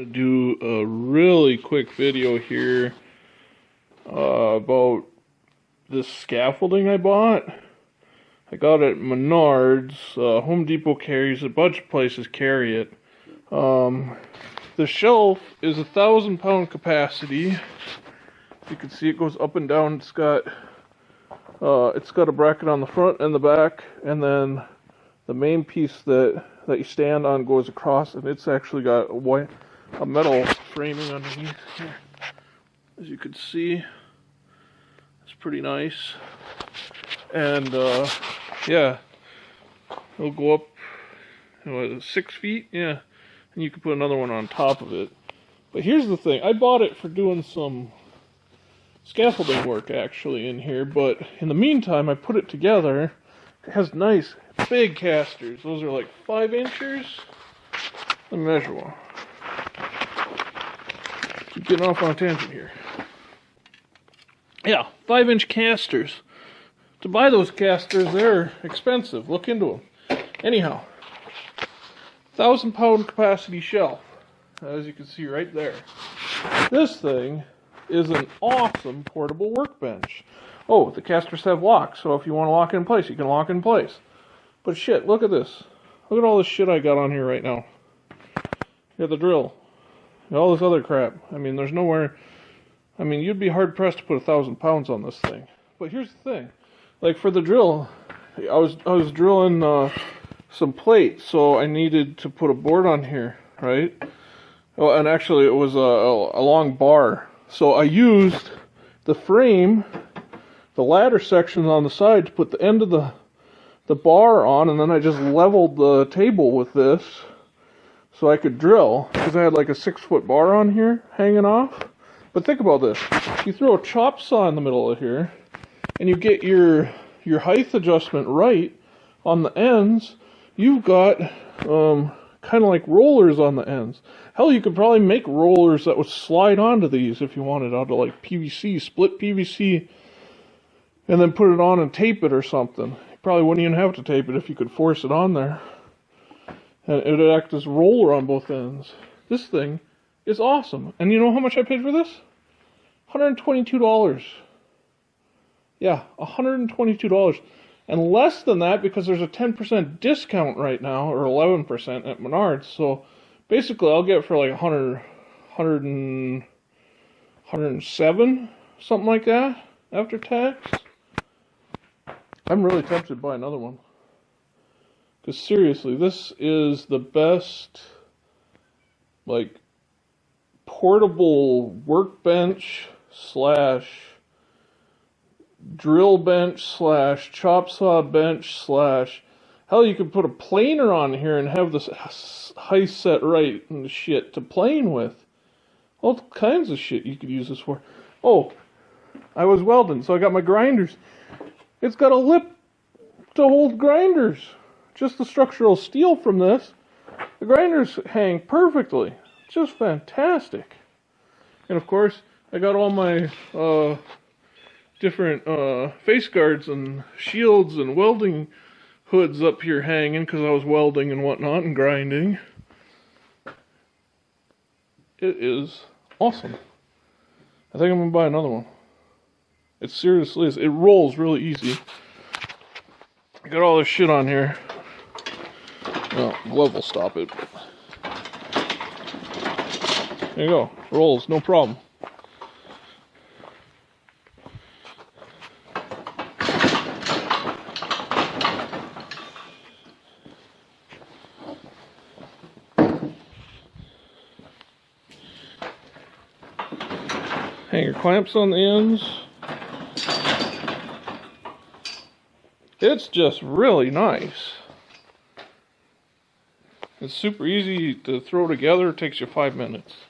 Do a really quick video here about this scaffolding I bought. I got it at Menards. Home Depot carries it. A bunch of places carry it. The shelf is 1,000-pound capacity. You can see it goes up and down. It's got a bracket on the front and the back, and then the main piece that you stand on goes across, and it's actually got a metal framing underneath here. As you can see, it's pretty nice. And yeah, it'll go up 6 feet, yeah, and you can put another one on top of it. But here's the thing, I bought it for doing some scaffolding work actually in here, but in the meantime I put it together. It has nice big casters. Those are like 5 inches. Let me measure one. Keep getting off on a tangent here. Yeah, 5-inch casters. To buy those casters, they're expensive. Look into them. Anyhow, 1,000-pound capacity shelf, as you can see right there. This thing is an awesome portable workbench. Oh, the casters have locks, so if you want to lock it in place, you can lock it in place. But shit, look at this. Look at all this shit I got on here right now. You got the drill. You got all this other crap. I mean, there's nowhere... I mean, you'd be hard-pressed to put 1,000 pounds on this thing. But here's the thing. Like, for the drill, I was drilling some plates, so I needed to put a board on here, right? Oh, and actually, it was a long bar. So I used the frame, the ladder sections on the side, to put the end of the bar on, and then I just leveled the table with this so I could drill, because I had like a 6-foot bar on here hanging off. But think about this. You throw a chop saw in the middle of here, and you get your height adjustment right on the ends. You've got kind of like rollers on the ends. Hell, you could probably make rollers that would slide onto these if you wanted, out of like PVC, split PVC, and then put it on and tape it or something. You probably wouldn't even have to tape it if you could force it on there. And it would act as a roller on both ends. This thing is awesome. And you know how much I paid for this? $122. Yeah, $122. And less than that because there's a 10% discount right now, or 11% at Menards. So basically I'll get it for like 107, something like that, after tax. I'm really tempted to buy another one. Because seriously, this is the best, like, portable workbench slash drill bench slash chop saw bench slash... Hell, you could put a planer on here and have this height set right and shit to plane with. All kinds of shit you could use this for. Oh, I was welding, so I got my grinders. It's got a lip to hold grinders. Just the structural steel from this. The grinders hang perfectly. Just fantastic. And of course, I got all my different face guards and shields and welding hoods up here hanging because I was welding and whatnot and grinding. It is awesome. I think I'm going to buy another one. It seriously is. It rolls really easy. I got all this shit on here. Well, glove will stop it. But there you go. Rolls, no problem. Hanger clamps on the ends. It's just really nice. It's super easy to throw together. It takes you 5 minutes.